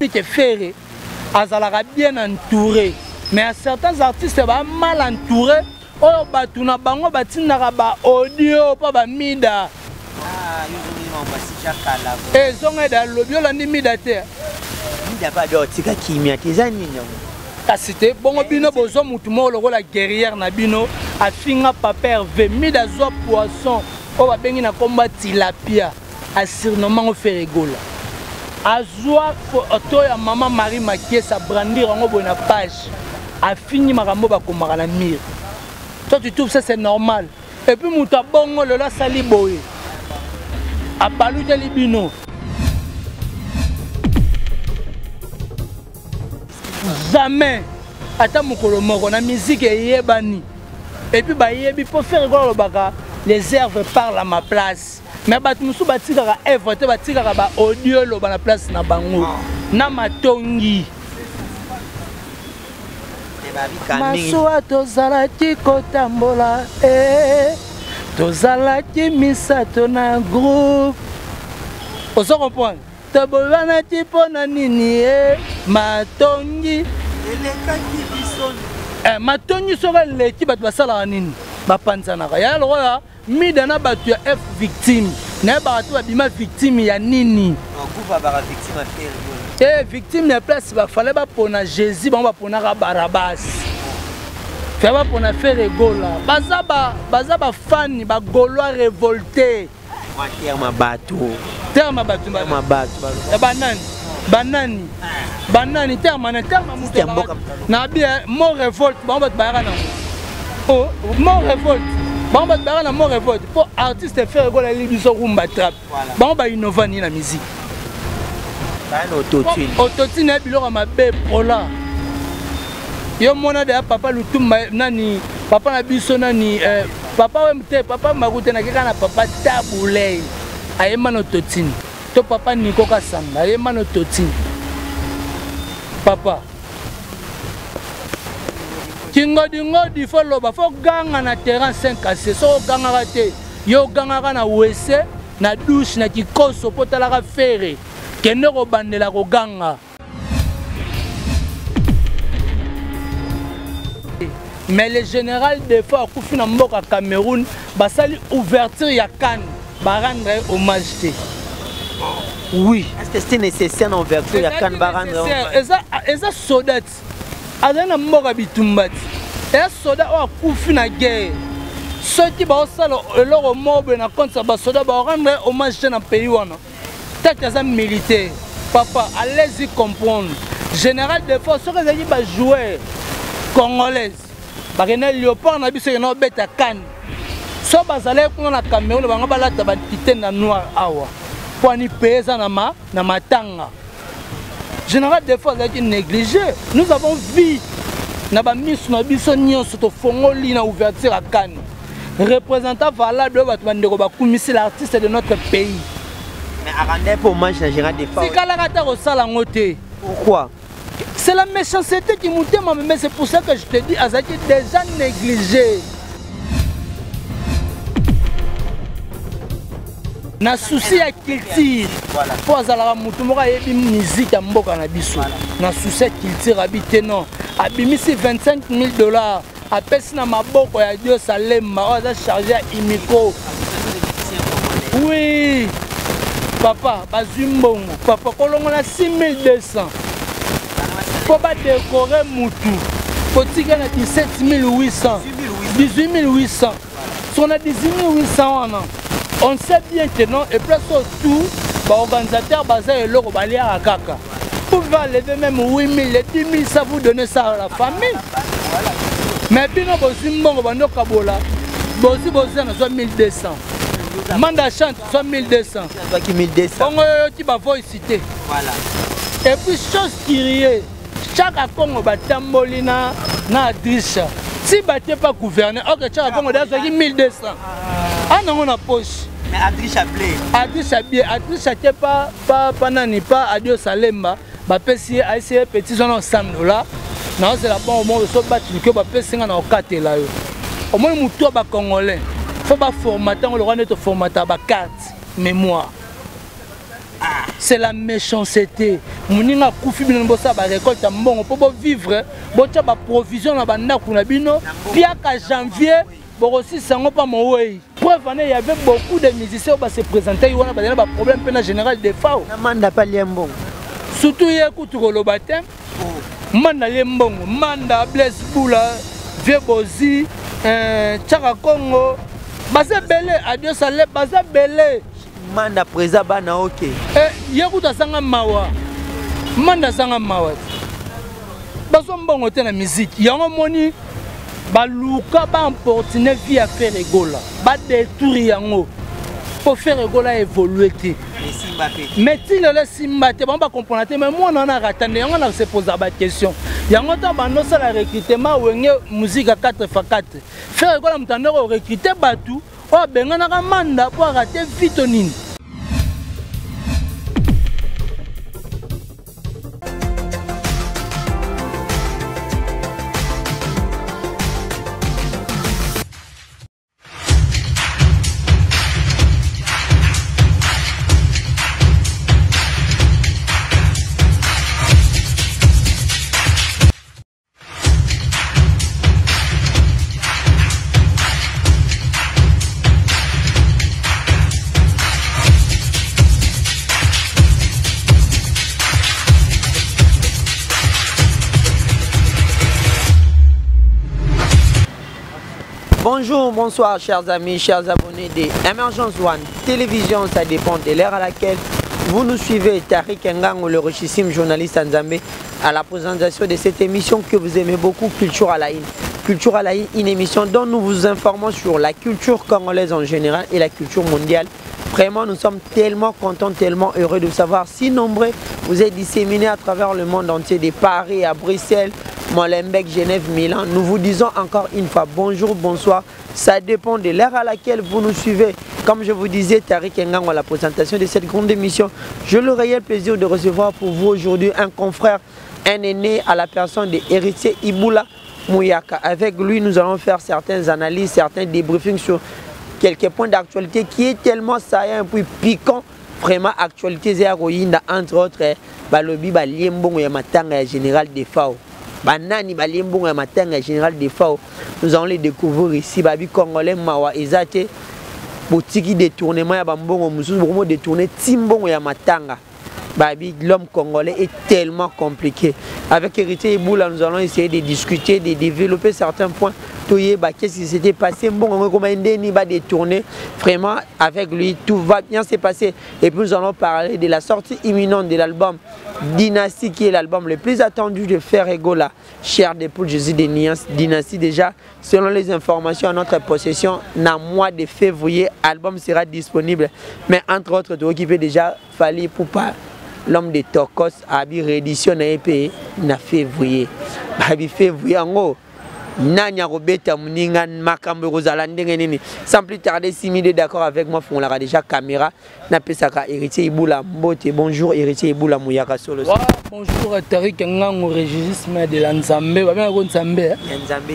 que Ferré azalaka bien entouré. Mais à certains artistes sont mal entourés. Oh, batuna bango batinaka ba audio pa ba mida. Ah, et zonga da lobby la ni mida te. Mida ba do tika kimia tezani nyo. Kasite bongo bino bozo mutu mo lokola guerrière na bino afinga papa Hervé mida zo poisson o ba bengi na komba tilapia a surnommant Ferregola. Azwa photo ya maman Marie Makie sa brandir ngo bona page. A fini makambo ba komaka na mire. Toi tu trouves ça c'est normal. Et puis muta bongo le la sali boye. A balu de libino. Jamais. Ata mukolo moko na musique yebani. Et puis ba yebi pour faire le baka les herbes parlent à ma place. Mais batu musu batika ka voter batika ka ba audio lo ba na place na bango. Na matongi. Masuwa tozalaki kotambola tozalaki misato na groupe. Oso comprendre? Tobolanaki pona nini matongi. Elekaki biso. Matongi soka leki batu basala nini? Bapanzanaka. Ya lokola midana batu ya F victime. Na batu babima victime ya nini? Okufa ba victime affaire. Victime de place, il fallait pas pour Jésus, on va pour Barabas. Il va pour faire Gola. Bazaba fan, ba Gaulois révolté. Terme bateau. Terme bateau. Banani. Terme na bien mon révolte, on va te barrer oh, mon révolte. Bon va te barrer na mon révolte. Pour artiste faire Gola libiso rumba trap. Bon va innover ni la musique. Autotune biloko mabe pola. Yo mona de papa lutumba nani papa na biso nani papa wemte papa makute na keka na papa tabulei. Ayema no totine. To papa Niko Kasanga ayema no totine. Papa. Ngodi fo loba fo ganga na terrain 5 AC so ganga rate. Yo ganga na wese na douche na kikoso potala ka Ferré. Kenero bandela koganga. Mais le général des fois akufi na mboka Cameroun basali ouverture ya Cannes ba rendre hommage te. Oui, est-ce que c'était nécessaire en ouverture ya Cannes ba rendre hommage? Eza soldat azana mboka bitumbati. Et soldat akufi na guerre. Ceux qui ba osala eloko mobe na contre ba soldat ba rendre hommage na pays wana. T'as un militaire, papa, allez-y comprendre. Général de force, ce que vous avez joué congolaise, parce que Léopard n'a pas eu de bête à Cannes. Si vous allez dans la Cameroun, vous allez avoir quitté dans noir awa. Pour n'y payer ça na matanga. Général de force a été négligé. Nous avons vu na ba miss na biso nyonso to fongoli na ouverture à Cannes. Représentant valable va te ba commissaire l'artiste de notre pays. Mais à rendre pour hommage à Gérard Defa. Pourquoi? C'est la méchanceté qui monte, mais c'est pour ça que je te dis, Azaki déjà négligé. Na souci à culture. Pour Azala Moutoumora et musique à Mboka Nabiso. Na souci à culture habité non. Abimisi $25 000. Après ça, ma boko ya Dieu Salem, on a chargé à Imiko. Oui. Papa, bazumbongo. Papa, kolongo na 6200. Faut pas décorer Moutou. Faut tirer na 17 800. 18 800. Si on a 18 800, on sait bien que non. Et plus surtout, l'organisateur basé et l'euro balé à Kaka. Vous pouvez lever même 8 000, 10 000, ça vous donne ça à la famille. Mais puis nous, bazumbongo, bando kabola. Bosi na 1200. Manda chante soit 1200. Toi qui 1200. Tu vas voir citer. Voilà. Et puis chose qui est, chaque Congo batamboli na Adrisha. Si batte pas gouverner, ok chaque Congo d'ailleurs 1200. Ah non on a poche. Mais Adrisha blé. Adrisha bien, Adrisha t'es pas nani pas Adio Salemba. Bah pesi a essayé petit son ensemble là. Non c'est la bonne au monde so battu que bah pesi na au 4 là yo. Au moins muto ba congolais. Faut pas formater, on le rend formater à carte mémoire. c'est la méchanceté. Moninga kufi bino bosa ba récolte mbongo po vivre, bocha ba provision na banda kuna bino, piaka janvier, borosi sango pa mowe. Preuve il y avait beaucoup de musiciens qui se présentaient, on a des problèmes pénal général des FAO. Manda pas liembongo. Surtout hier kutuko lo batem. Manda liembongo, manda Blaise Boula, Vieux Bozi, Tchaka Congo. Baza belé, adieu salé, baza belé. Manda preza bana ok. Yakuta sanga mawa. Manda sanga mawa. Bazo mbongo te na musique. Yango moni baluka ba importune via faire egola. Ba détruire yango. Pour faire egola évoluer te. Mais si le simba te ba comprendre te mais moi on a raté yango na se poser ba question. Yango ta bando ça la recrutement wenge musique à 4x4. Faire egola mutandao recruter batu. Oh bengana ka manda pour rater vitonine. Bonjour, bonsoir chers amis, chers abonnés de Emergence One Télévision, ça dépend de l'heure à laquelle vous nous suivez. Tariq Ngango, le richissime journaliste Nzambe, à la présentation de cette émission que vous aimez beaucoup, Culture à la Haine. Culture à la Haine, une émission dont nous vous informons sur la culture congolaise en général et la culture mondiale. Vraiment, nous sommes tellement contents, tellement heureux de savoir si nombreux vous êtes disséminés à travers le monde entier, de Paris à Bruxelles, Molenbeek, Genève, Milan. Nous vous disons encore une fois bonjour, bonsoir. Ça dépend de l'heure à laquelle vous nous suivez. Comme je vous disais, Tariq Ngango à la présentation de cette grande émission. J'ai le réel plaisir de recevoir pour vous aujourd'hui un confrère, un aîné à la personne de Héritier Iboula Mouyaka. Avec lui, nous allons faire certaines analyses, certains débriefings sur quelques points d'actualité qui est tellement saillant et puis piquant. Vraiment, actualité zéroïne, entre autres, Balobi, Baliembongo et Matanga, général des FAO. Banani Baliembongo et Matanga, général des FAO. Nous allons les découvrir ici. Babi Congolais, Mawa, Ezate, Botiki détournement, Yabambongo, Moussous, vraiment détourné, Timbongo et Matanga. Babi, l'homme congolais est tellement compliqué. Avec Héritier Iboula, nous allons essayer de discuter, de développer certains points. Qu'est-ce qui s'était passé? Bon, on va détourner. Vraiment, avec lui, tout va bien se passer. Et puis, nous allons parler de la sortie imminente de l'album Dynastie, qui est l'album le plus attendu de Faire Egola. Cher des poules, Jésus de Dynastie, déjà, selon les informations à notre possession, dans le mois de février, l'album sera disponible. Mais entre autres, tu occupes déjà Fali Poupa, l'homme de Tokos, a eu réédition dans pays en février. Février, en gros. Nanya Robeta Mninga Makambo Rosalande nini. Sans plus tarder, si vous êtes d'accord avec moi, on l'a déjà caméra. Napesaka Héritier Iboula Mbote. Bonjour Héritier Iboula Mouyaka sur le. Bonjour Tariq Ngango, régisseur de l'Anzambe.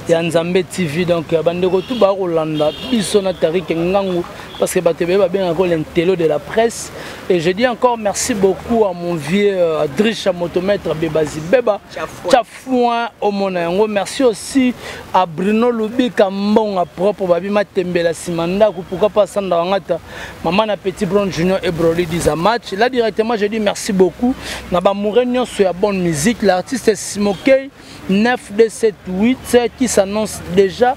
Nzambe TV. Donc bandeko tout ba Rolanda. Bisona Tariq Ngango parce que batebe ba bien encore l'intello de la presse. Et je dis encore merci beaucoup à mon vieux Adricha motomètre Bebazi Beba. Tchafouin au Monango. Merci aussi à Bruno Lubika Mbonga propre Babi Matembela Simanda pourquoi pas Sanda Wangata Maman na Petit Brown Junior et Broly Diza match. Là directement je dis merci beaucoup. Naba Mourenio sur la bonne musique. L'artiste est Simokey 9278 qui s'annonce déjà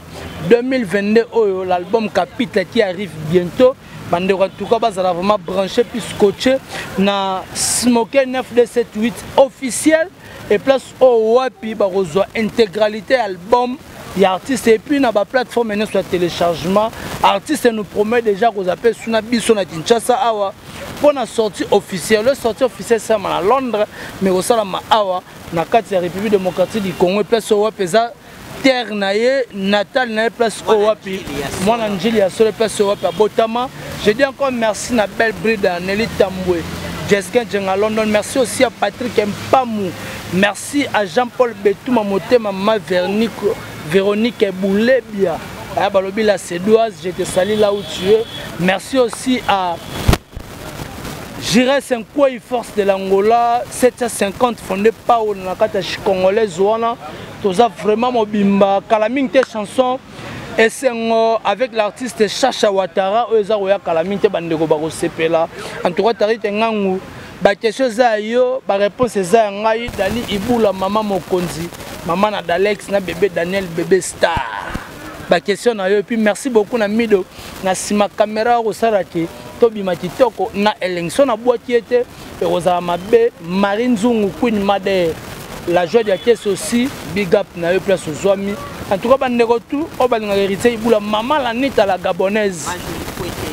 2022 l'album Capita qui arrive bientôt. Bandeko en tout cas bazala vraiment branché puis scotché na Smokey 9278 officiel et place au wapi ba reçoit intégralité album et artiste et puis na ba plateforme sur le téléchargement artiste nous promet déjà qu'on appelle suna biso na Kinshasa awa pour la sortie officielle. Le sortie officielle c'est à Londres mais au salama awa na kati ya République démocratique du Congo place au wapi za terre naie natal naie place au wapi moi Angeli a sur le place au wapi à Botama. Je dis encore merci à Belle Bride, Nelly Tamboué, Jessica Djenga London. Merci aussi à Patrick Mpamou. Merci à Jean-Paul Betouma Moté, Maman Véronique Boulébia. À Balobi la Cédoise, je te salue là où tu es. Merci aussi à J'irai c'est quoi force de l'Angola 750 fondé Paul na kata congolaise wana toza vraiment mobimba kalaming te chanson et c'est avec l'artiste Chacha Ouattara eza roya kalaming te bandeko ba ko sepela en tout cas tari tengangu ba question za yo ba réponse za ngai Dali Ibula maman Mokonzi maman na Dalex na bébé Daniel bébé star ba question na yo et puis merci beaucoup na mido na sima caméra ko saraki Tobi Matitoko na élection na boîte était et Rosa Mabe Marine Zungu Queen Made la joie de la caisse aussi big up na yo place aux amis en tout cas bandeko tout o balinga héritier Ibula maman la nita la gabonaise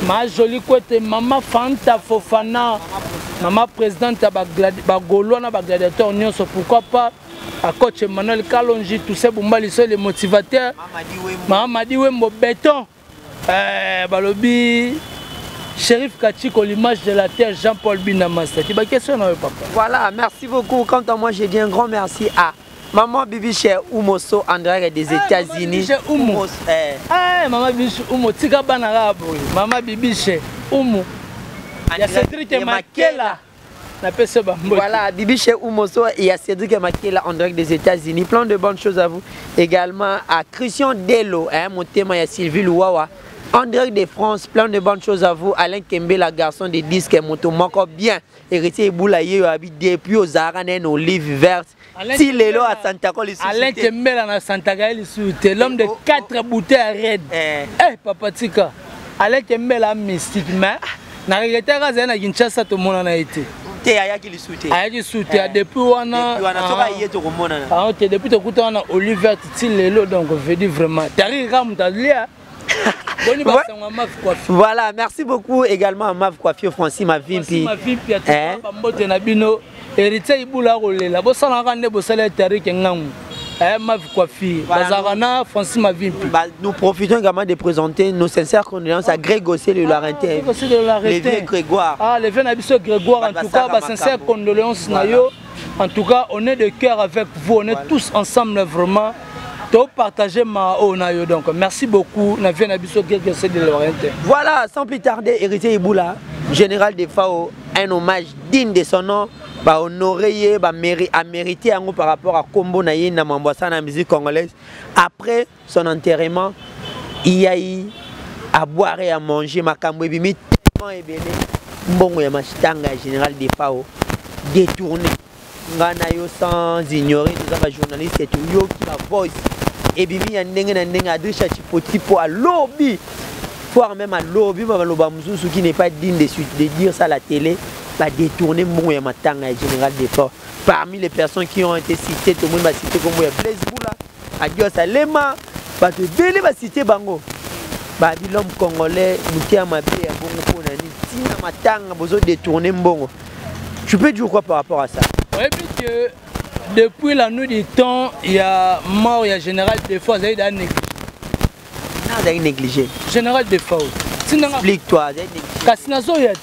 ma jolie côté maman Fanta Fofana maman présidente ba Gaulois na ba gladiateur nyonso pourquoi pas à coach Emmanuel Kalonji tous ces bombali sont les motivateurs maman Diwembo béton balobi Shérif Kachiko, l'image de la terre, Jean-Paul Binamasta. Tu as une question, papa? Voilà, merci beaucoup. Quant à moi, j'ai dit un grand merci à Maman Bibiche Oumoso André des États-Unis. Maman Bibiche Oumo, Tika Banarabe. Maman Bibiche Oumo. Il y a Cédric Makela. Voilà, Bibiche Oumoso et il y a Cédric Makela André des États-Unis. Plein de bonnes choses à vous. Également à Christian Delo, mon thème, il y a Sylvie Louawa. André de France, plein de bonnes choses à vous. Alain Kembe, la garçon des disques, moto encore bien. Héritier Boulaye, depuis aux Aranen, aux livres vertes. Si Lélo à Santa Col, Alain Kembe, à Santa Col, l'homme de 4 bouteilles à raid. Papa Tika. Alain Kembe, la mystique, mais. Na regretté à Kinshasa, tout le monde en a été. Depuis on a depuis tout on a Oliver Lélo, donc je dis vraiment. Voilà, merci beaucoup également à Mav Coiffure Francis Mavimpi. Héritier Ibula Rolela, nous profitons également de présenter nos sincères condoléances à Greg Gossé le Larentin. Le vieux Grégoire. Ah, le vieux Nabiso Grégoire, en tout cas, sincères condoléances. En tout cas, on est de cœur avec vous, on est tous ensemble vraiment. Partager ma onayo donc merci beaucoup voilà sans plus tarder héritier Ibula général de FAO un hommage digne de son nom ba honoré ba mérité par rapport à Kombo na ye na mambwasa na musique congolaise après son enterrement il y a eu à boire et à manger makambo ebimi tellement ebele mbongo ya machitanga général de FAO détourné ngana yo sans ignorer les journalistes et tout yo qui la voice et bimi ya ndenge na ndenge adrisha tipo à lobby voire même à lobby maloba mususu qui n'est pas digne de dire ça à la télé va détourner mon ya matanga général d'effort parmi les personnes qui ont été citées tout le monde va citer comme ya Blaise Boula Adios Salema va te belé va citer bango ba bi l'homme congolais mutia mabe ya bongo pona ni tina matanga bozo détourner mbongo tu peux dire quoi par rapport à ça? Oui, que depuis la nuit du temps, il y a mort, il y a général de force, il y a négligé. Général de force. Explique-toi, il y a négligé. Kassinazo yet.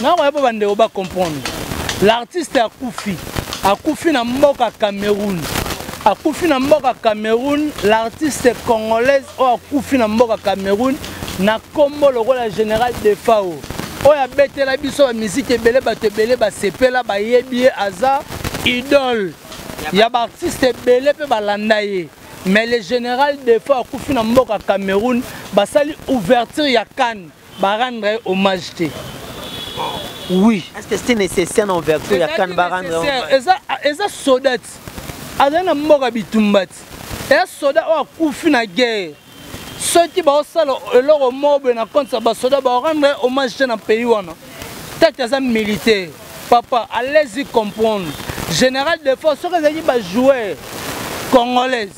Non, on va pas comprendre. L'artiste a Koufi na mboka Cameroun. A Koufi na mboka Cameroun, l'artiste congolaise a Koufi na mboka Cameroun na kombo le rôle général de FAO. Oya bete la biso la musique ebele ba tebele ba sepela ba yebi aza idole. Ya ba artiste ebele pe ba landaye. Mais le général de FAO Koufi na mboka Cameroun ba sali ouverture ya Cannes ba rendre hommage te. Oui. Est-ce que c'était nécessaire en ouverture ya Cannes ba rendre hommage? Eza sodat. Azana mboka bitumbat. Et sodat o Koufi na guerre. Ceux qui vont leur mobile na compte ça basoda ba rendre hommage dans le pays wana. Peut-être ça militaire. Papa, allez-y comprendre. Général de force ceux qui ba jouer congolaise.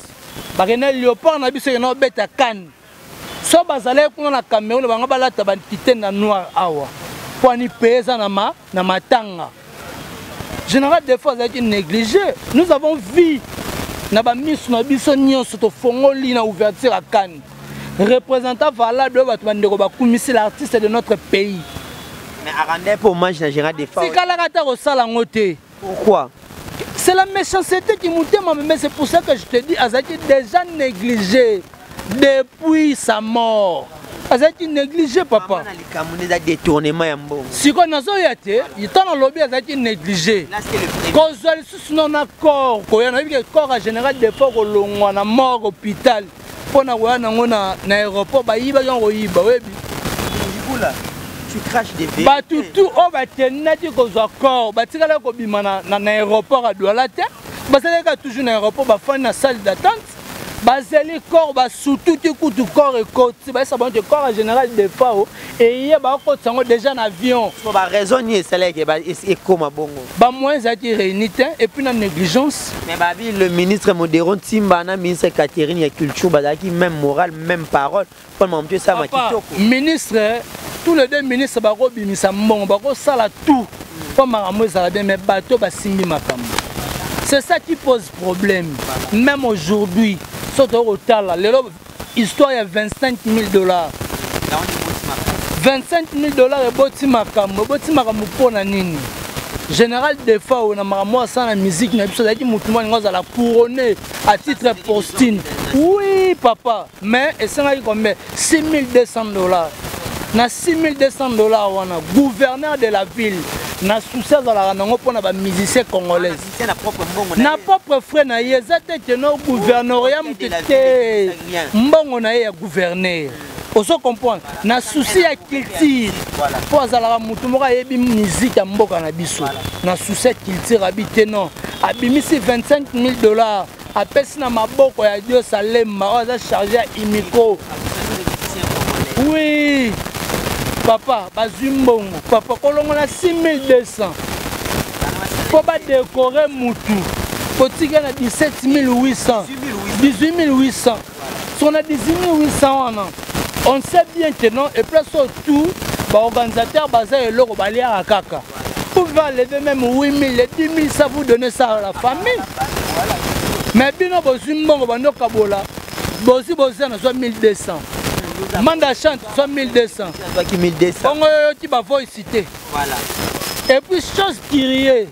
Ba kena Léopard na biso na beta Cannes. So bazale kuna na Cameroun ba ngaba la tabantité na noir awa. Pour ni payer ça na matanga. Général de force a été négligé. Nous avons vu na ba miss na biso nyonso to fongoli na ouverture à Cannes. Représentant valable de l'artiste de notre pays. Mais Arandais pour hommage na général de force. Pourquoi? C'est la méchanceté qui monte, mais c'est pour ça que je te dis, Azaki déjà négligé depuis sa mort. azaki négligé papa. Si on a zoyate, il est en lobby azaki négligé. Cause sinon on a corps, il y a un corps général des fois au long on a mort hôpital. Pour na na aéroport ba yiba yon yiba webi. Tu craches des verres. Bah tout on va tenir dit cause corps, ba tikala ko bima na aéroport à Douala te. Ba ça toujours na aéroport ba fa na salle d'attente. Bazeli corps ba surtout tout corps et côté ba ça bon corps général des fois et il ba ko tsango déjà en avion so ba raisonner c'est là que ba et comme bongo ba moins zaki réunité et puis na négligence mais ba bi le ministre Modéron Timba na ministre Catherine ya culture bazaki même morale même parole pour monter ça ma kitoko ministre tous les deux ministres ba ko bimisa mbongo ba ko sala tout pour maramoy ça bien mais bateau ba simbi makambo c'est ça qui pose problème même aujourd'hui. Surtout au Tala, l'histoire est $25 000. $25 000 et boti makambo pour nini. Général des fois on a maramo sans la musique na biso daki mutumwa ngoza la couronner à titre postine. Oui papa, mais et ça combien $6 200. Na $6 200 wana gouverneur de la ville. Na souci dans la rango pour na ba musicien congolais na propre frère na yezate que no gouvernorat mutete mbongo na ya gouverneur oso comprendre na souci ya culture pour azala mutu moko yebi musique ya mboka na biso na souci ya culture habité non abimisi $25 000 apesi na maboko ya Dieu Salema oza chargé ya imiko oui. Papa, bazumbongo, papa, kolongo na 6200. Faut pas décorer moutou. Faut tirer na 17 800. 18 800. Si on a 18 800, on sait bien que non, et plus surtout, l'organisateur basé et l'euro balé à Kaka. Vous pouvez lever même 8 000, les 10 000, ça vous donne ça à la famille. Mais bien, bazumbongo, bando kabola, bosi bosi na soit 1200. Manda chante soit 1200. Qui 1200. On qui va voir citer. Voilà. Et puis chose qui rie,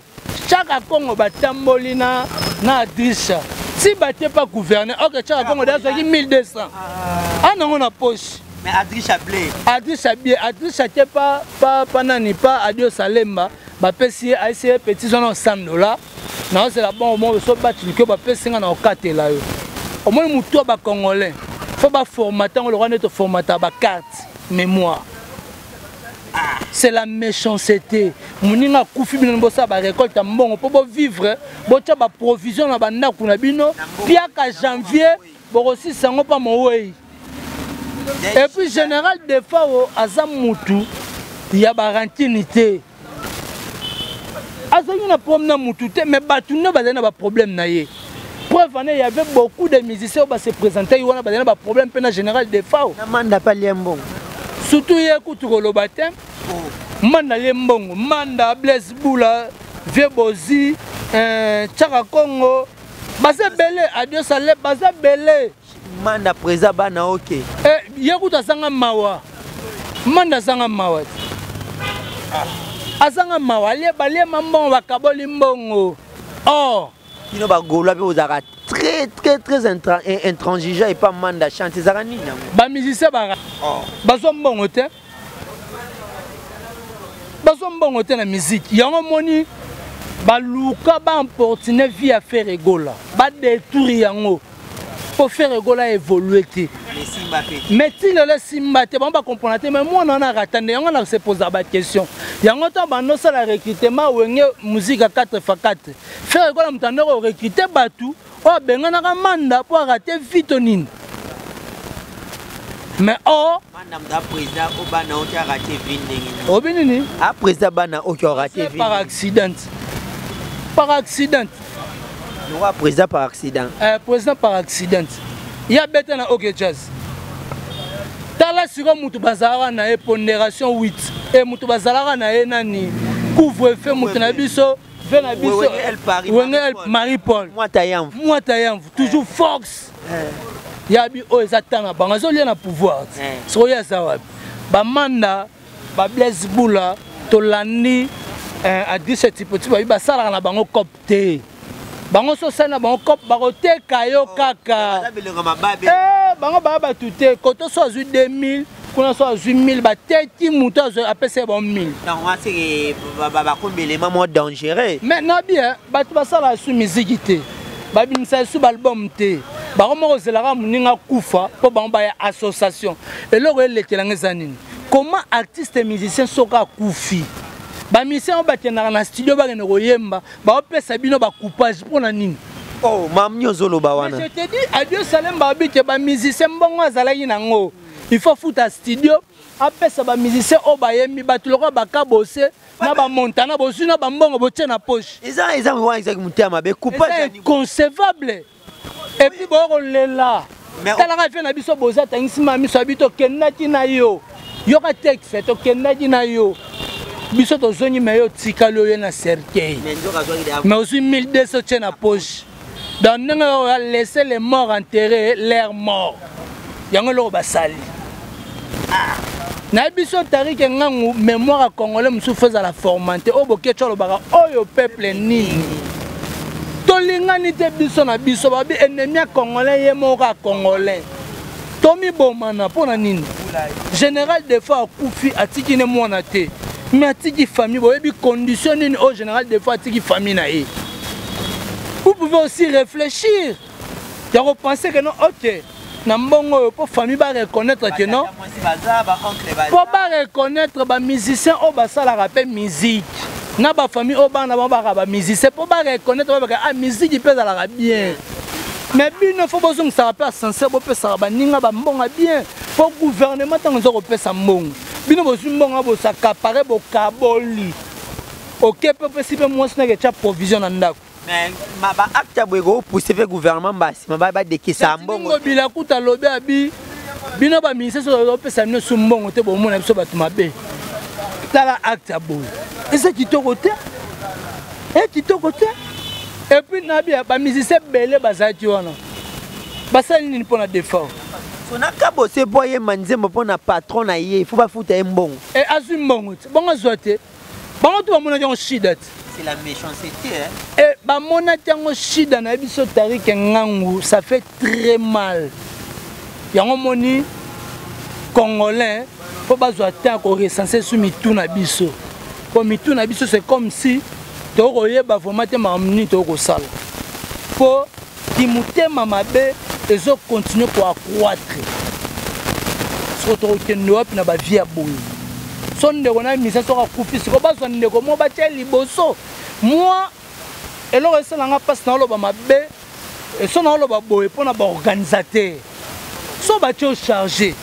chaque Congo batamboli na Adrisha. Si batte pas gouverner, ok chaque Congo d'ailleurs c'est 1200. Ah non on a poche. Mais Adrisha blé. Adrisha bien, Adrisha t'es pas nani pas Adio Salemba. Ba pesi a essayer petit zone $100. Non c'est la bon au moins so battre que ba pesi na 4 là yo. Au moins muto ba congolais. Faut pas formater, on le rend formater ma carte mémoire. C'est la méchanceté. Moninga koufi bino bossa ba récolte mbongo pour vivre, botia ba provision na banda kuna bino, pia ka janvier, bo aussi sango pa mo wey. Et puis général des fois azam mutu, il y a ba rantinité. Azangi na problème na mutu te mais batu ne ba na ba problème na ye. Preuve, il y avait beaucoup de musiciens qui se présentaient, il y avait des problèmes général des FAO. Surtout, il y a le baptême. Manda Lembong, Manda Blaise Boula, Viebozi, Tchaka Congo, Baza Belé, Adieu Salé, Baza Belé. Manda Preza Bana ok. Il y a un Sanga Mawa. Manda Sanga Mawa. Asanga Mawa, il y a Balé Mambo, Wakaboli Mbongo. Oh! Il y a très intransigeant et pas manda chanter ça ni ba musicien ba bazombongo te na musique yango moni ba luka ba importune vie à faire rigola ba détruire yango pour faire rigola évoluer te mais si le simba te ba comprendre mais moi on a raté yango na se poser ba question yango ta bando ça la recrutement wenge musique à 4x4 faire rigola mtando recruter batu oh benga na manda pour rater vitonine mais oh madame da président obana on a raté vinding obinini a président bana o qui a raté par accident non a président par accident président par accident il y a bête na OK Jazz tala siko mutu bazara na pondération 8 et mutu bazara na nani couvre feu mutu na biso Marie-Paul. Moi Tayamv. Toujours Fox. Yabi o ezatanga bangazo lia na pouvoir. Soya sawa. Ba manda ba Blaise Boula tolani à 17 petit ba sala na bango copté. Bango so sana bango cop ba koteka yo kaka. Bango ba tuté koto so 2000 kuna so azwi 1000 bateki moto apesa bon 1000 donc moi c'est comme élément moins dangereux maintenant bien bato basala su musique te babimisa su album te bakoma kozelaka moninga kufa po bango baya association eloko elekelanga eza nini comment artiste et musicien soka kufi bamusicien bakendaka na studio bakende koyemba baopesa bino bacoupage mpona nini. Oh, mam nyozoloba wana. Je te dis, adieu Salem Babi, que ba musicien bongo azalaki nango. Il faut foutre à studio, après ça ba musicien o ba yemi ba tuloko ba kabose na ba montana bosu na ba mbongo botie na poche. Eza wa exactement ma be coupage inconcevable. Et puis bo lela. Tala ka fe na biso boza tangisi ma miso abito kenaki na yo. Yo ka texte to kenaki na yo. Biso to zoni me yo tikalo yo na cercueil. Mais aussi 1200 tient na poche. Donc nous avons laissé les morts enterrer leurs morts. Yango lo basali. Na biso tarike ngangu mémoire congolais musu faisait la formanté o bokecho lo baka oyo peuple nini. Tolingani te biso na biso babi ennemi congolais ye moka congolais. Tomi bomana pona nini. Général des fois akufi atiki ne mwana te. Mais atiki famille boyebi condition nini au général des fois atiki famille na e. Vous pouvez aussi réfléchir. Tu as repensé que non, ok. Pour famille va reconnaître que non. Pour reconnaître les musiciens au basa la rappel musique. Na ba famille au bas na ba musicien pour reconnaître que la musique il peut la bien. Mais il ne faut pas que ça rappelle sincère pour ça ba ninga ba mbonga bien. Pour gouvernement tant que ça repère ça mbonga. Bino bo mbonga bo ça caparer bo kaboli. OK peuple si peu moins na que tu provision na ndako. Mais ma ba acte boygo pousser le gouvernement basi ma ba de ki sa mbongo bila kuta lobe abi bino ba ministre so pesa bino su mbongo te bo mona biso batu mabe tala acte boy eza kitoko te kitoko te et puis na bia ba musicien belé bazaki wana basali nini pona défense sona kabo se boye manzembo pona patron na ye il faut pas foutre un mbongo et azu mbongo bongo zote bongo tu ba mona jongo shidat. C'est la méchanceté. Hein? Et bah mon attention chida na biso tarik ngangu ça fait très mal. Yango moni congolais faut pas attendre qu'on recenser sur mitou na biso. Pour mitou na biso c'est comme si to royeba vraiment te mamni to ko sala. Pour kimute mamabe ezo continuer pour accroître. Surtout que nous na ba vie aboui. Son de on a mis ça sur la coupe, c'est comme ça on est comme liboso. Moi, et là c'est là passe dans le bamabé, et son dans le babo et pour na organisateur. So batio chargé,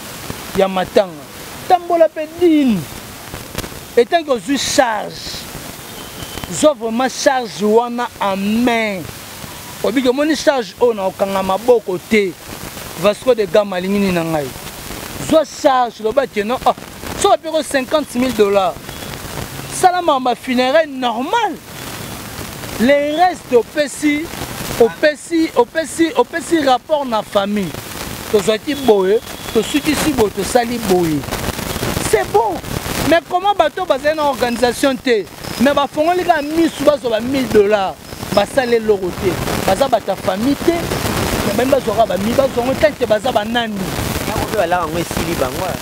ya matanga. Tambola pedine. Et tant que je charge, je vraiment charge wana en main. Obi que mon charge on a kanga maboko te. Vasco de Gama lingini na ngai. Je charge le bâtiment non. So à peu près $50,000. Ça la ma funéraire normal. Les restes au PC rapport na famille. To zaki boye, to suki si bo to sali boye. C'est bon. Mais comment bateau basé une organisation te? Mais ba fongoli ka misu baso ba $1,000. Ba salé loroté. Baza ba ta famille te. Mais même baso ba mi baso on tente baza ba nani.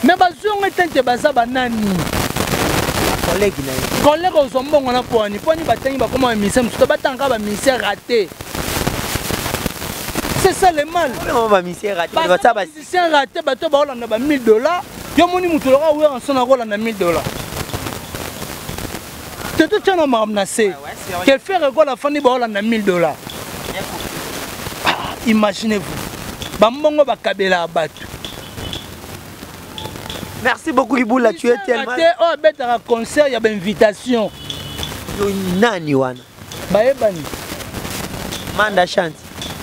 Mais bazongo tente baza banani collègue aux ombongo na poni batangi ba comment émission tout batanga ba ministère raté. C'est ça le mal. On va ministère raté. Ba ça ba ministère raté bato ba olanda ba $1,000. Yo moni mutoloka oya en sona rolanda $1,000. Tout tout tena mamnase. Quel fait rigole la fani ba olanda $1,000. Imaginez-vous. Ba mbongo ba kabela bato. Merci beaucoup Iboula, tu es tellement... Oh, bête à concert, il y a une invitation. Nani wana. Baebani. Manda chante.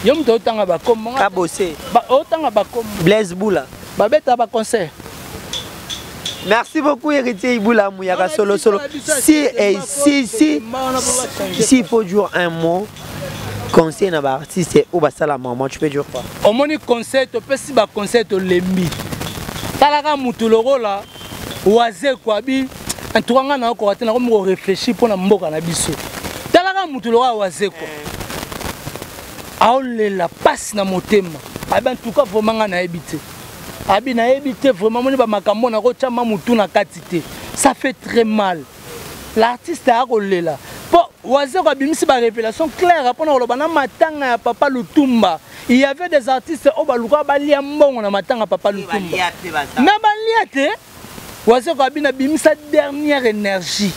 Yom to tanga ba comme Kabosé. Ba otanga ba comme Blaise Boula. Ba bête à concert. Merci beaucoup Héritier Iboula Mouyaka solo. Si il faut dire un mot conseil na ba artiste ou ba sala maman, tu peux dire quoi? Au moni concert, tu peux si ba concert au lembi. Talaka mutuloro la oise kwa bi antoanga na ko atena ko réfléchir pour na mboka na biso. Talaka mutuloro oise ko. Aole la passe na motema. Aba en tout cas vraiment na ebité. abi na ebité vraiment moni ba makambo na ko chama mutu na katité ça fait très mal l'artiste a kolela po waze ko bimisi ba révélation claire apona ko bana matanga ya Papa Lutumba il y avait des artistes au baluka balia mbongo na matanga Papa Lutumba mais balia te waze ko bina bimisa dernière énergie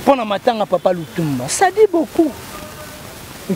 pour na matanga Papa Lutumba ça dit beaucoup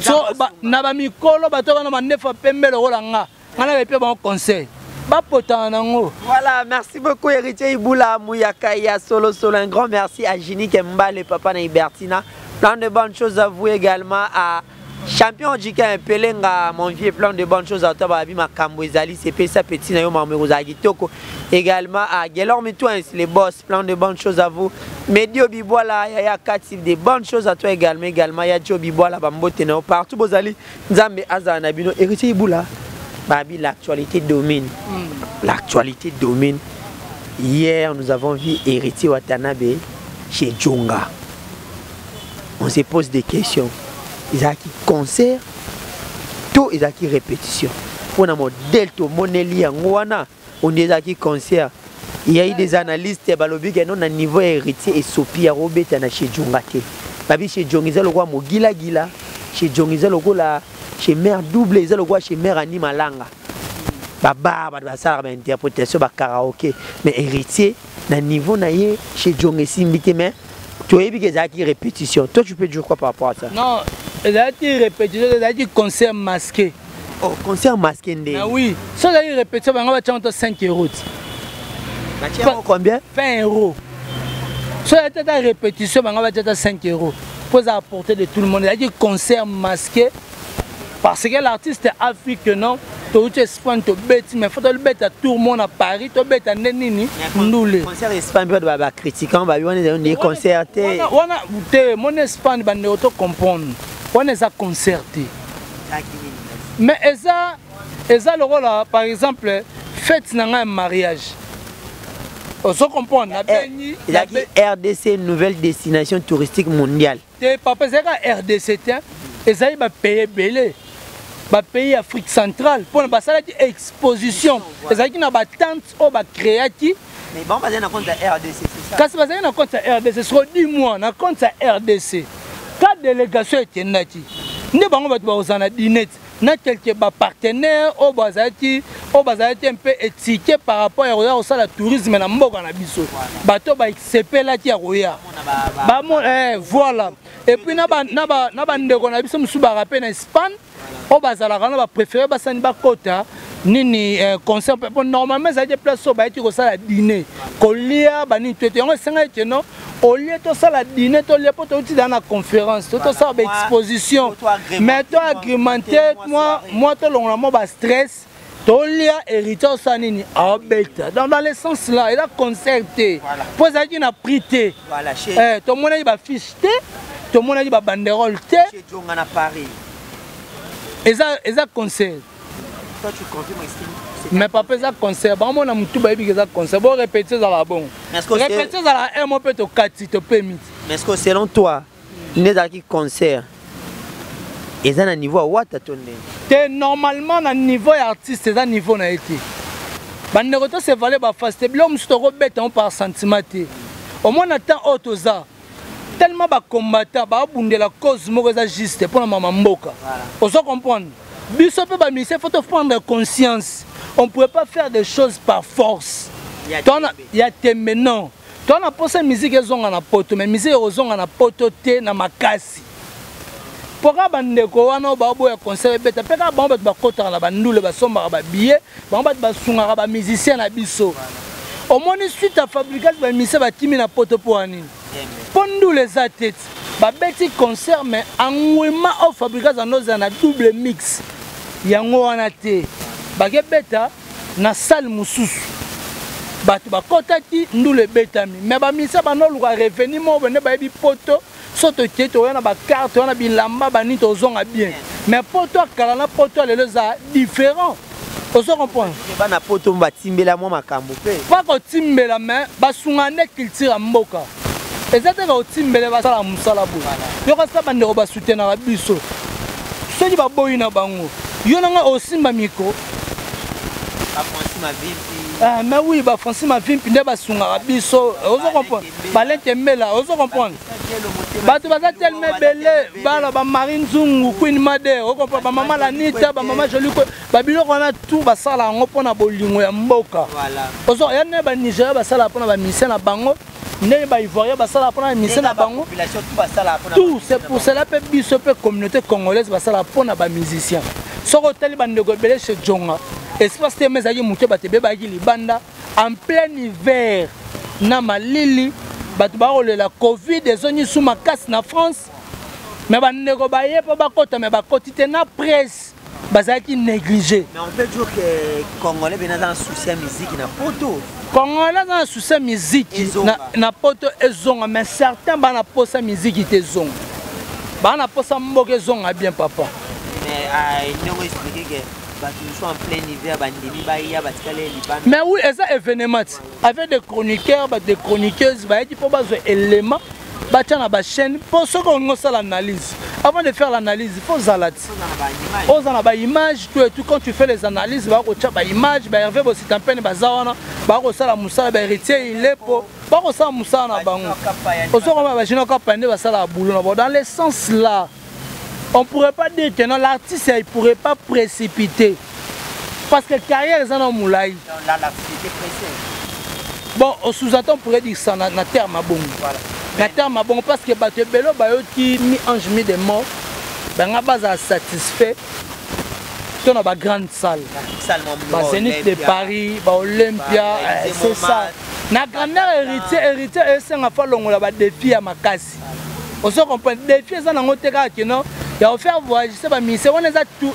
so na ba mikolo batoka na manefa pembe lokola nga ngana pe bon conseil ba potanango. Voilà, merci beaucoup Héritier Iboula Mouyaka ya solo un grand merci à Ginny Kemba le papa na Ibertina, plein de bonnes choses à vous également à Champion Jika Pelenga mon vieux, plein de bonnes choses à toi Babi Makambo Ezali c'est ça petit na yo Mamero Zagitoko également à Gelorme Twins les boss, plein de bonnes choses à vous. Medio Bibola Yaya Katif des bonnes choses à toi également ya Joe Bibola Bambote na partout Bozali Nzambe Azana Bino Héritier Iboula Babi l'actualité domine. L'actualité domine. Hier nous avons vu Héritier Watanabe chez Djonga. On se pose des questions. Ils ont qui concert, tout ils ont qui répétition. Pour un modèle tout moneli angwana, on est qui concert. Il y a eu des analystes balobi qui non à niveau Héritier et Sopi à Robert chez Djonga. Babi chez Djonga ils ont le roi Mogila Gila, chez Djonga ils ont le roi chez mère double ils ont le roi chez mère Animalanga. Baba ça ba interprétation ba karaoké mais Héritier na niveau na yé chez Djonga Simbité mais tu as vu que ça qui répétition. Toi tu peux dire quoi par rapport à ça? Non, ça qui répétition, ça qui concert masqué. Oh, concert masqué ndé. Ah oui, ça qui répétition on va chanter 5 €. Bah tiens combien? 20 €. Ça était la répétition on va chanter 5 € pour apporter de tout le monde. Ça qui concert masqué parce que l'artiste africain non tu Espagne tu bête mais faut le bête à tout le monde à Paris tu bête à Nenini Ndoulé concert Espagne ba ba critiquant ba on est concerté on a mon Espagne ba ne auto comprendre on est à concerté mais ça le rôle par exemple fête na un mariage on se comprend na beni la RDC nouvelle destination touristique mondiale te papa c'est RDC et ça il va payer belé ba pays Afrique centrale pour na basala qui exposition ezaki na ba tente o ba créati mais bon basé na compte RDC c'est ça kasi basé na compte RDC sur 10 mois na compte RDC ka délégation etenati ne bango batu ba osana dinette na quelques ba partenaires o bazaki un peu étiqueté par rapport à au sala tourisme na mboka na biso bato ba sepela ti roya ba voilà et puis na ba ndeko na biso musu ba rappel na Espagne o bazala kana ba préférer basani ba kota nini concert normalement ça déplace so ba eti ko sala dîner kolia bani tete on senga ete non au lieu to sala dîner to lieu poto uti dans la conférence to sala ba exposition mais to agrémenté moi to longla mo ba stress to lia héritier ça nini a bête dans le sens là il a concerté pour ça qui n'a prité voilà chez to mona ba fiche té to mona ba banderole té chez Djonga na Paris. Et ça concert. Toi tu confirmes ici. Mais papa ça concert. Bon mon amutu ba bi ça concert. Bon répéter ça là bon. Répéter ça là un peu to 4 si te permis. Mais est-ce que selon toi, n'est qui concert et ça na niveau what attendez? Té normalement na niveau artiste ça niveau na été. Bande roto se valait ba fast blom se to bête on par sentiment. Au moins attend autoza. Tellement ba combattant ba bunde la cause moko za juste pour la maman mboka. On se comprendre. Biso pe ba mise faut prendre conscience. On ne pouvait pas faire des choses par force. Il y a des maintenant. Tu as posé musique ezonga na poto mais musique ezonga na poto te na makasi. Pourquoi bandeko wana ba boya concert beta peka ba ba kota na bandule ba somba ba billet ba ba sunga ba musicien na biso. Au moins suite à fabriquer ba mise ba timi na poto pour anini. Pendant les têtes, ba petit concert mais engouement au fabriquage en nos na double mix. Yango wana te. Ba beta na salle mususu. Ba tu ba kotaki ndule betami. Mais ba misa ba no luka revenu mo bene ba bi poto soto tieto yana ba carte yana bilamba ba ni to zonga bien. Mais poto kala na poto lelo za différent. On se comprend. Ba na poto mba timbela mo makambo pe. Pas ko timbela mais ba sungane culture mboka. Et ça c'est au timbele basala musala bo. Yo ka sa bande ba soutenir biso. Soki ba boyina bango. Yo nanga osimba miko. mais oui, Francis Mavimpi nde basungaka biso. Ozo comprendre. Balente mela, ozo comprendre. Bato baza tellement belé, bala ba Marine Zungu, Queen Made, ozo comprendre ba maman Lanita, ba maman Jolie ko, ba biloko na tout basala ngo pona bolingo ya mboka. Voilà. Ozo ya ne ba Nigeria basala pona ba mission na bango. Ne ba Ivoirien basala pona mission na bango. Tout, c'est pour cela que biso pe communauté congolaise basala pona ba musicien. Soko tali ba ndeko belé chez Djonga. Espace te mezaki muke batebe ba libanda en plein hiver na malili bato barolela Covid ezoni sous makasi na France mais ba ndeko ba yepa bakota mais bakoti te na presse bazaki négligé. Mais on peut dire que Congolais bena dans souci musique na poto. Congolais dans souci musique na poto ezonga mais certains bana posa musique te zonga. Bana posa mboke zonga bien papa. Mais il nous expliquer que nous sommes en plein hiver, mais oui, c'est un événement. Avec des chroniqueurs, des chroniqueuses, il faut des éléments dans la chaîne pour ceux qui ont fait l'analyse. Avant de faire l'analyse, il faut zalat. Il faut avoir des images, tout et tout. Quand tu fais les analyses, il faut avoir des images, il faut avoir des peine, il faut avoir des héritier, il est pour. Il faut avoir des dans le sens là. On ne pourrait pas dire que l'artiste ne pourrait pas précipiter. Parce que la carrière est en moulay. Bon, au sous-entend, on pourrait dire ça dans terme à bon. Dans terme à bon, parce que les Bello, qui mis ange mis des morts, ben on va satisfait. Dans la grande salle. La Zénith de Paris, Olympia, c'est ça. La grandeur héritier, c'est un peu long, la défi à ma casse. On se comprend, défi, c'est un autre cas qui non. Il y a offert voyager, c'est pas mis. C'est on est à tout,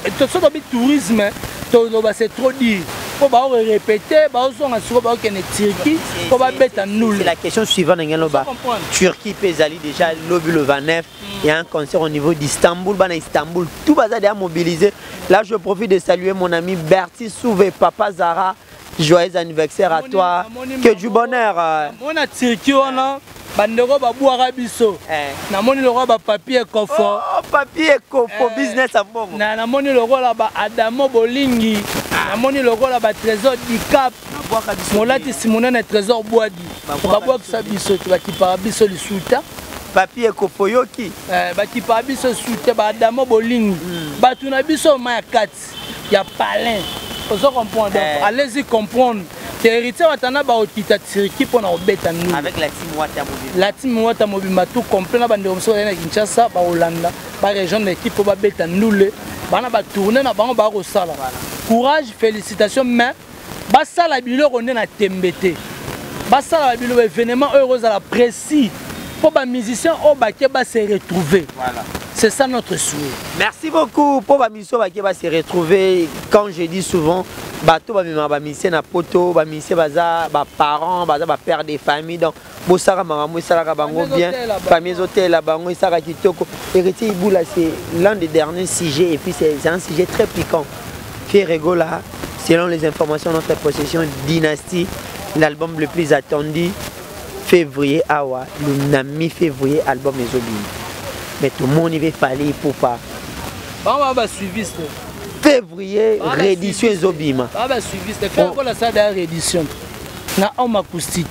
tourisme, c'est trop dur. Il faut répéter, c'est la question suivante. Turquie, Pesali, déjà, le 29, il y a un concert au niveau d'Istanbul. Istanbul, tout va être mobilisé. Là, je profite de saluer mon ami Berti Souvé, Papa Zara. Joyeux anniversaire à toi. Que du bonheur. Bandeko babuaka biso namoni loko ba papier kofo papier kofo business à bon namoni loko la ba Adamo Bolingi namoni loko la ba trésor du Cap molati simonene trésor boadi babuaka sa biso baki para biso lisuta papier kofo yoki baki para biso suta ba Adamo Bolingi batuna biso ma kati ya palin ozo comprendre allez-y comprendre. Héritier watana ba okita Turquie pour na obeta nous avec la team Wata Mobile. La team Wata Mobile tout complet na bande omso na Kinshasa ba Hollanda ba région de l'équipe pour ba beta nous le bana ba tourner na bango ba ko sala. Courage, félicitations mais ba sala biloko ne na tembete. Ba sala biloko événement heureux à la précis pour ba musicien au baké ba se retrouver. Voilà. C'est ça notre souhait. Merci beaucoup pour ba musicien baké ba se retrouver. Quand je dis souvent bateau ba misé na poto ba misé baza ba parents baza ba père des familles donc bosara maramou sala bango bien famille hôtel la bango sala kitoko héritier Iboula c'est l'un des derniers sujets et puis c'est un sujet très piquant. Ferrego là selon les informations de notre possession Dynastie l'album le plus attendu février awa le mi-février album Ezobi mais tout le monde il va falloir pour pas on va suivre février réédition Zobima. Ah bah suivi, c'est fait encore la salle de réédition. Na homme acoustique.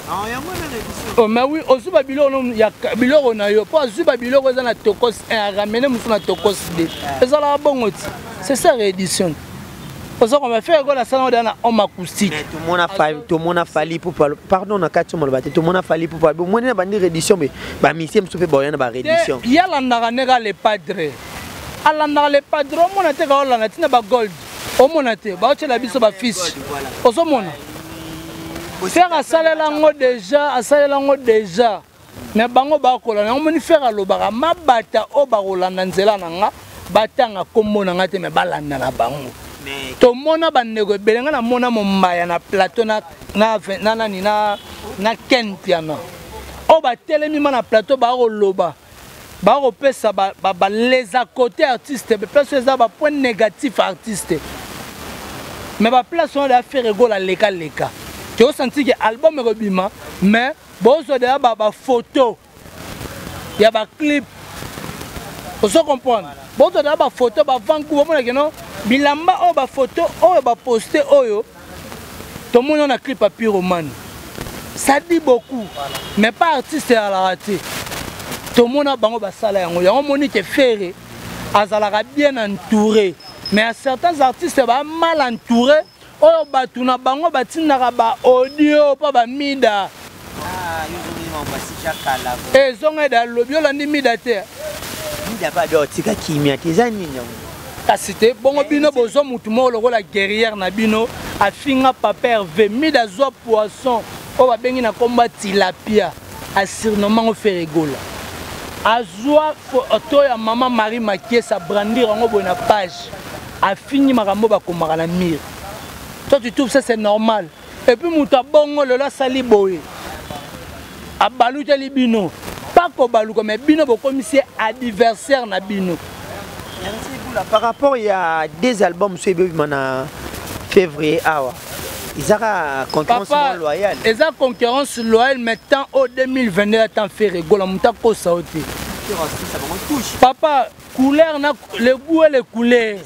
Ah, il y a moins de réédition. Oh mais oui, au Zuba Bilo il y a Bilo on a yo pas Zuba Bilo on a Tokos 1 à ramener nous na Tokos 2. C'est ça la bon outil. C'est ça réédition. Pour ça qu'on va faire encore la salle de homme acoustique. Mais tout le monde a fallu pour pardon na 4 mois tout le monde a fallu pour parler. Moi na bandi réédition mais ba monsieur me fait boyan ba réédition. Il y a la nega les padres. Alanda le padron mon ate ka olana tina ba gold o monate ba otela biso ba fish ozo mona faire asalela ngo déjà mais bango ba kolana ngomoni faire alobaka mabata o ba kolanda nzela nanga batanga komona ngate me balanda na bango to mona bandeko belenga na mona mombaya na plateau na Ken piano o ba telemi na plateau ba koloba ba repesa ba les à côté artistes parce que ça ba point négatif artiste mais ba place on a fait rigoler leka tu as senti que album rebima mais bon so de ba photo il y a ba clip on se comprendre bon so de ba photo ba Vancouver on que non bilamba oyo bafoto oyo baposte oyo tomoni na clip à Pyromane. Ça dit beaucoup, mais pas artiste à la raté. Tout le monde a bango basala yango. Yango moni te ferré, azalaka bien entouré. Mais à certains artistes ba mal entouré. Oyo batuna bango batinaka ba audio pa ba mida. Ah, yozongi mamba si jakala. Zonga da lobio la ndi mida te. Mida ba do tika kimia tezani nyango. Kasi te bongo bino bozo mutu mo lokola guerrière na bino afinga papa Hervé mida zo poisson. On va bien combat tilapia à surnommant Ferregola. Azwa photo ya maman Marie Makie sa brandir en bonne page. A fini marambo ba komara na mire. Toi tu trouves ça c'est normal. Et puis muta bongo le la sali boye. A baluta libino. Pas ko baluko mais bino bo commissaire adversaire na bino. Par rapport il y a des albums sur mana février awa. Ils ont une concurrence loyale. Ils ont une concurrence loyale, mais tant au 2022, ils ont fait rigoler. Papa, couleur, le goût et les couleurs.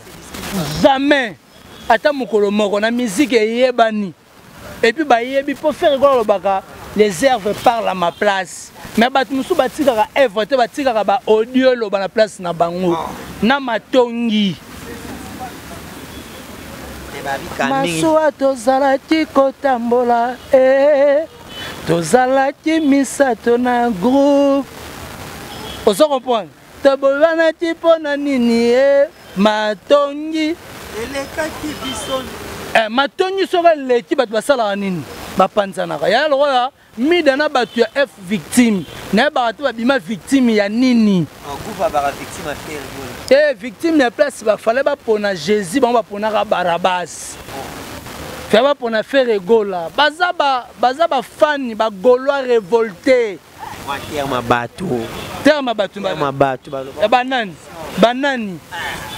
Jamais. Attends, la musique est yébani. Et puis, il faut faire rigoler les herbes parlent à ma place. Mais nous sommes audio à la place na bango. Na matongi. Masuwa tozalaki kotambola tozalaki misato na groupe. Oso comprendre? Tobolanaki pona nini matongi elekaki biso. Matongi soka leki bato basalaka nini bapanzanaka ya lokola mida na bato ya F victime na bato babima victime ya nini nguva baka victime affaire victime ya place bafale bapona Jésus bango baponaka Barabas fa bapona Ferregola baza bafani bagaulois révolté terme bato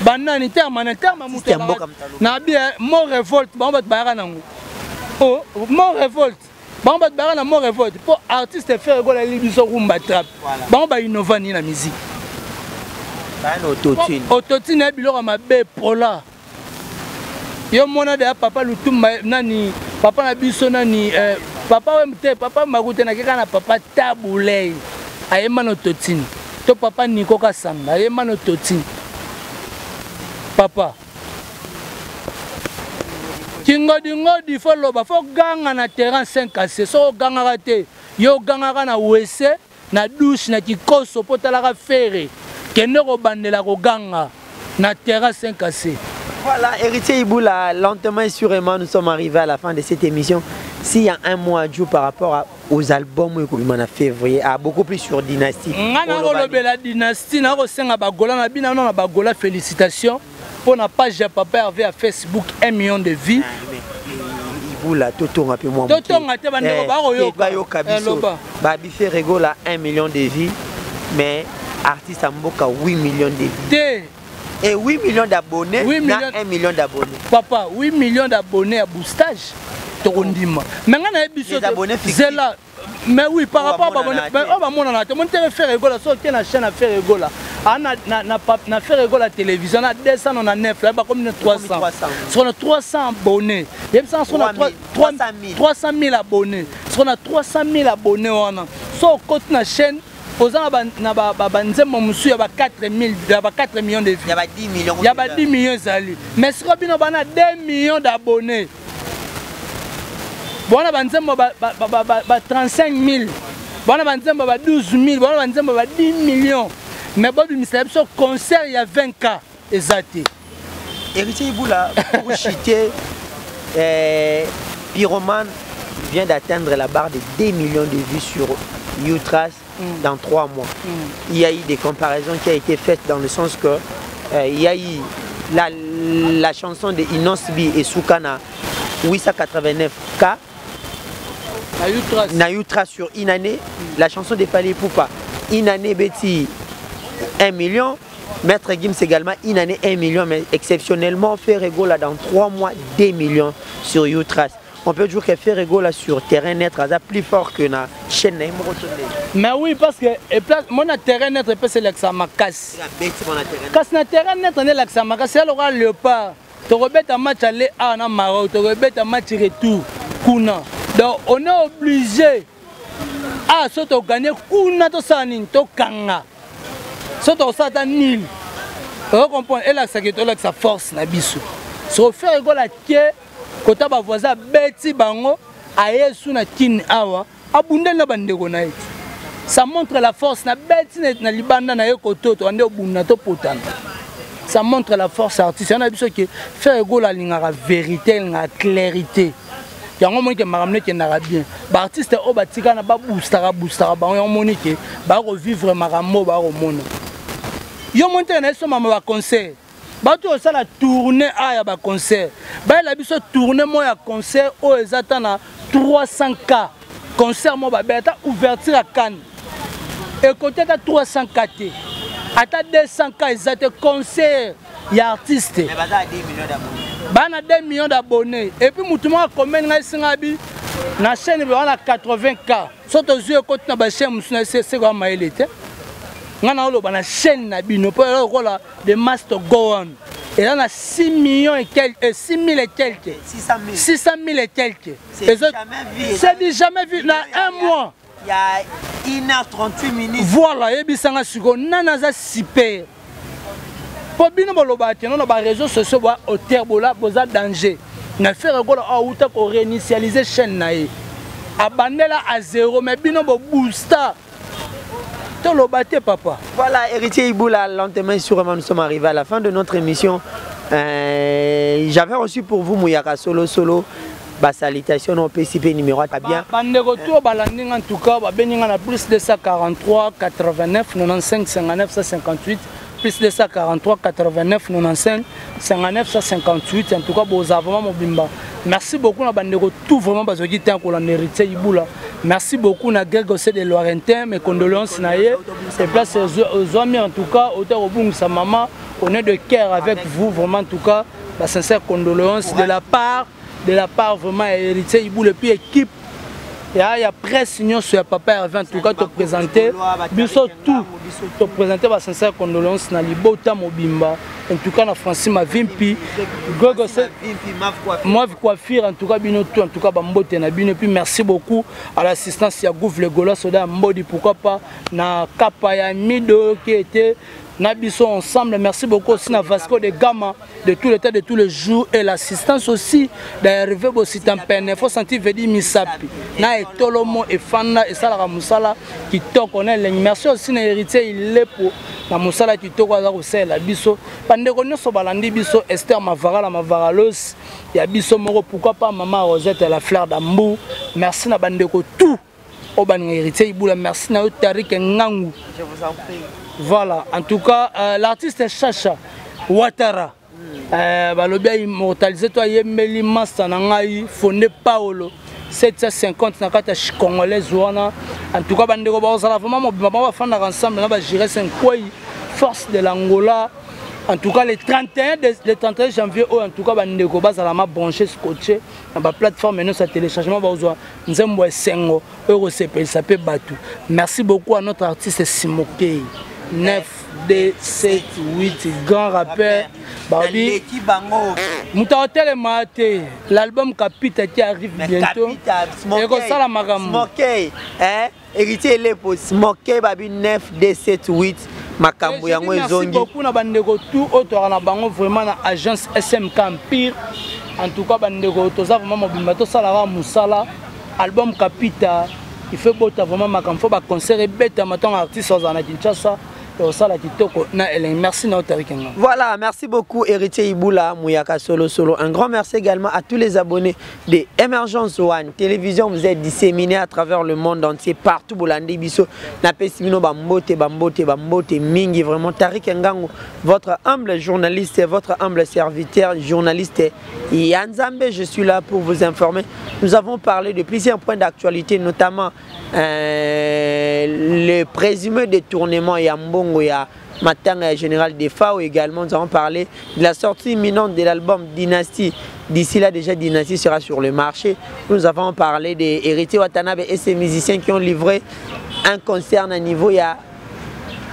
banani terme mutu na bien mot révolte bango bato bayaka nango mot révolte bango bato bayaka na mot révolte po artiste Ferregola libiso rumba trap bango bainova nini na musique autotune ya biloko mabe pola yo mona de papa lutumba nani papa na biso nani papa wemte papa makute na keka na papa tabulei ayema no autotune to papa Niko Kasanga ayema no autotune papa Kingodingodi fo loba fo ganga na terrain 5AC so ganga te yo ganga na wese na douche na kikoso potalaka fere kende ko bandela ko ganga na terrain 5AC. Voilà, Héritier Iboula, lentement et sûrement nous sommes arrivés à la fin de cette émission. S'il y a un mois à jour par rapport aux albums que en février, beaucoup plus sur Dynastie. La Dynastie, na senga bagola na bina na bagola félicitations pour la page de Papa Hervé à Facebook 1 million de vues. Iboula Toto un peu moins. Toto ngate bandeko ba yoka Babi Ferregola 1 million de vues, mais artiste Mboka 8 millions de vues. Et 8 millions d'abonnés, 1 million d'abonnés. Papa, 8 millions d'abonnés à boostage. Mais les abonnés fixés. Mais oui, par rapport à l'abonné, on va monter à Ferregola, sortir la chaîne à Ferregola. Na Ferregola télévision, on a 209, là, comme 300. On a 300 abonnés. Il y a 300 000 abonnés. On a 300 000 abonnés. Sur la chaîne, il y a 4 millions de vues. Il y a 10 millions. Il y a 10 millions. Mais si on a 2 millions d'abonnés, on a 35 000, on a 12 000, on a 10 millions. Mais si on concert, il y a 20 cas. Exactement. Héritier Iboula, pour chiter, Pyromane vient d'atteindre la barre de 2 millions de vues sur Youtrace dans 3 mois. Il y a eu des comparaisons qui ont été faites dans le sens que il y a eu la chanson de Inosbi et Soukana 889K na Youtrace sur Inané, la chanson de Fali Poupa Inané Betty 1 million, Maître Gims également Inané 1 million, mais exceptionnellement Ferregola dans 3 mois 2 millions sur Youtrace. On peut dire que Ferregola sur terrain net est plus fort que la chaîne. Mais oui, parce que mon terrain net c'est l'examakas. Parce que terrain net on est l'examakas, c'est le léopard. un match aller à Maroc, un match retour. Donc on est obligé à se gagner kuna to sanin to kanga. Soto sata nil. Vous comprenez? Et là ça qui est sa force na biso. So faire ego la tie kota ba voisin beti bango ayesu na kin awa abundel na bandeko na eti. Ça montre la force na beti na libanda na ekoto to ande obunda to potana. Ça montre la force artistique. On a besoin que faire ego la lingara vérité, la clarité. Il y a un moment qui m'a ramené qui n'a bien. L'artiste au batika na ba boostara ba on monique ba revivre maramo ba au monde. Yo monte na so mama ba concert. Ba to ça la tournée a ya ba concert. Ba la biso tournée mo ya concert o ezata na 300K. Concert mo ba beta ouverture à Cannes. Et côté ta 300K. Ata 200K ezate concert ya artiste. Mais baza 2 millions d'abonnés. Bana 2 millions d'abonnés. Et puis mutumwa combien nga singabi na chaîne ba na 80K. Soto zué côté na ba chaîne musuna c'est quoi maelete. Nga na lo bana chaîne na bino pour la the master go on. Et là on a 6 millions et quelques 6 000 et quelques 600 000 et quelques. C'est jamais vu dans un mois. Il y a 1h38 minutes. Voilà, et bisanga suko nanaza super. Pour bino bolobati non ba réseaux sociaux ba hauteur bola boza danger. Na faire gola a uta ko réinitialiser chaîne na ye. Abandela à 0 mais bino bo booster. To lobate papa. Voilà, Héritier Iboula, lentement sûrement nous sommes arrivés à la fin de notre émission. J'avais reçu pour vous Mouyaka solo. Bah, salutation au PCP numéro 3 bien. Bandego to balanding en tout cas, ba beninga na plus de 143 89 95 59 158 plus de 143 89 95 59 158 en tout cas vous avez vraiment mobimba. Merci beaucoup na bandego tout vraiment parce que tant qu'on Héritier Iboula. Merci beaucoup na Greg aussi de Lorentin, mes condoléances na ye. Et place aux amis en tout cas, auteur au bout sa maman, on est de cœur avec vous vraiment en tout cas, bah sincère condoléances de la part vraiment Héritier Iboula et puis équipe. Il y a presse union sur papa Hervé en tout cas te présenter biso tout te présenter ma sincère condoléances na libota mobimba en tout cas na Francine ma vimpi gogo moi coiffure en tout cas bino tout en tout cas ba mbote na bino et puis merci beaucoup à l'assistance ya Gouv le Gola soda mbodi pourquoi pas na Kapa ya Mido qui était Nabiso ensemble, merci beaucoup aussi à Vasco de Gama de tout le temps, de tous les jours et l'assistance aussi d'arriver au site en peine. Il faut sentir Vedi Misapi. Na et Tolomo et Fana et Salara Moussala qui t'ont connaît. Merci aussi à l'héritier il est pour la Moussala qui t'ont connaît aussi la Biso. Pendant qu'on est sur Balandi Biso, Esther Mavara, la Mavaralos, il y a Biso Moro, pourquoi pas Maman Rosette et la fleur d'Ambou. Merci à Bandeko tout. Au ban héritier Iboula, merci à Tarik Ngangou. Je vous en prie. Voilà, en tout cas, l'artiste est Chacha Ouattara. Balobia immortalisé, toi, Yemeli Massa Nangaï, Fondé Paolo, 750 Nakata Congolais Zouana. En tout cas, Bandego Baosala, vraiment, on va faire ensemble, on va gérer 5 quoi, force de l'Angola. En tout cas, le 31 janvier, en tout cas, Bandego Bazala m'a branché, scotché, dans la plateforme, nous, ça téléchargement, nous avons 5 euros, ça peut battre. Merci beaucoup à notre artiste Simokei. 9, 2, 7, 8, grand rappeur. Babi, l'album Capita qui arrive bientôt. Et ça la magam. Smokey, héritier Lepo, Smokey, Babi 9, 2, 7, 8. Makambo yango ezongi. Merci beaucoup na bandeko tout autre na bango vraiment na agence SMK Empire. En tout cas bandeko toza vraiment mobimba to sala musala album Capita. Il fait beau vraiment makambo ba concert et bête matin artiste aux na Kinshasa. Merci voilà, merci beaucoup Héritier Iboula, Mouyaka Solo. Un grand merci également à tous les abonnés de Emergence One Télévision. Vous êtes disséminés à travers le monde entier, partout. Bolandi Biso, Napesimino Bambote, Mingi, vraiment Tarik Ngango, votre humble journaliste, votre humble serviteur, journaliste Yanzambe. Je suis là pour vous informer. Nous avons parlé de plusieurs points d'actualité, notamment le présumé détournement Yambongo ya Matanga général des FAO. Également nous avons parlé de la sortie imminente de l'album Dynastie. D'ici là déjà Dynastie sera sur le marché. Nous avons parlé des Héritier Watanabe et ses musiciens qui ont livré un concert à niveau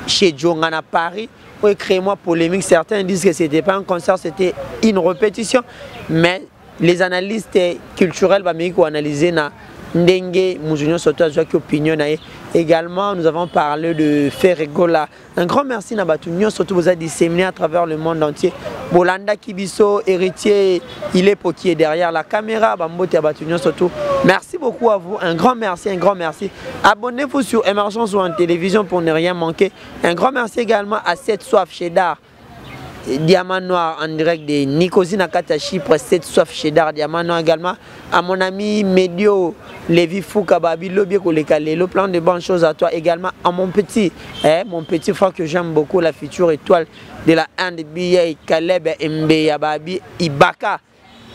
chez Djongan à Paris. Oui, créez-moi polémique. Certains disent que ce n'était pas un concert, c'était une répétition. Mais les analystes culturels vont analyser na Ndenge Mouzunion Soto a opinion. Également, nous avons parlé de Ferregola. Un grand merci à Batunion, surtout vous a disséminé à travers le monde entier. Bolanda Kibiso, héritier, il est pour qui est derrière la caméra. Bambote à Batunion surtout. Merci beaucoup à vous. Un grand merci, un grand merci. Abonnez-vous sur Émergence ou en télévision pour ne rien manquer. Un grand merci également à Cette Soif Cheddar. Diamant Noir en direct de Nicosie Nakata Chypre, Cette Soif Cheddar, Diamant Noir également. À mon ami Medio Lévi Fouka Babi, le plan de bonnes choses à toi également. À mon petit frère que j'aime beaucoup, la future étoile de la NBA, Caleb Mbeya Babi Ibaka.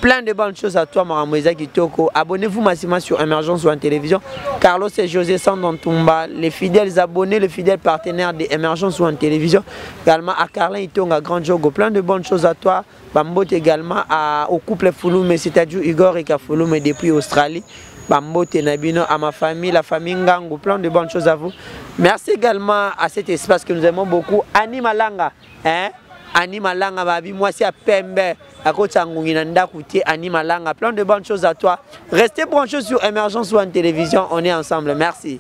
Plein de bonnes choses à toi, Maramoisa Kitoko. Abonnez-vous massivement sur Émergence ou en télévision. Carlos et José Sandontumba, les fidèles abonnés, les fidèles partenaires de Émergence ou en télévision. Également à Carlin Itonga, Grand Jogo. Plein de bonnes choses à toi. Bambote également au couple Fouloume, c'est-à-dire Igor et Kafouloume depuis Australie. Bambote Nabino, à ma famille, la famille Ngango. Plein de bonnes choses à vous. Merci également à cet espace que nous aimons beaucoup. Annie Malanga, Annie Malanga, babi, moi c'est à Pembe, à côté de Kouti, Annie Malanga, plein de bonnes choses à toi. Restez branchés sur Émergence ou en télévision, on est ensemble, merci.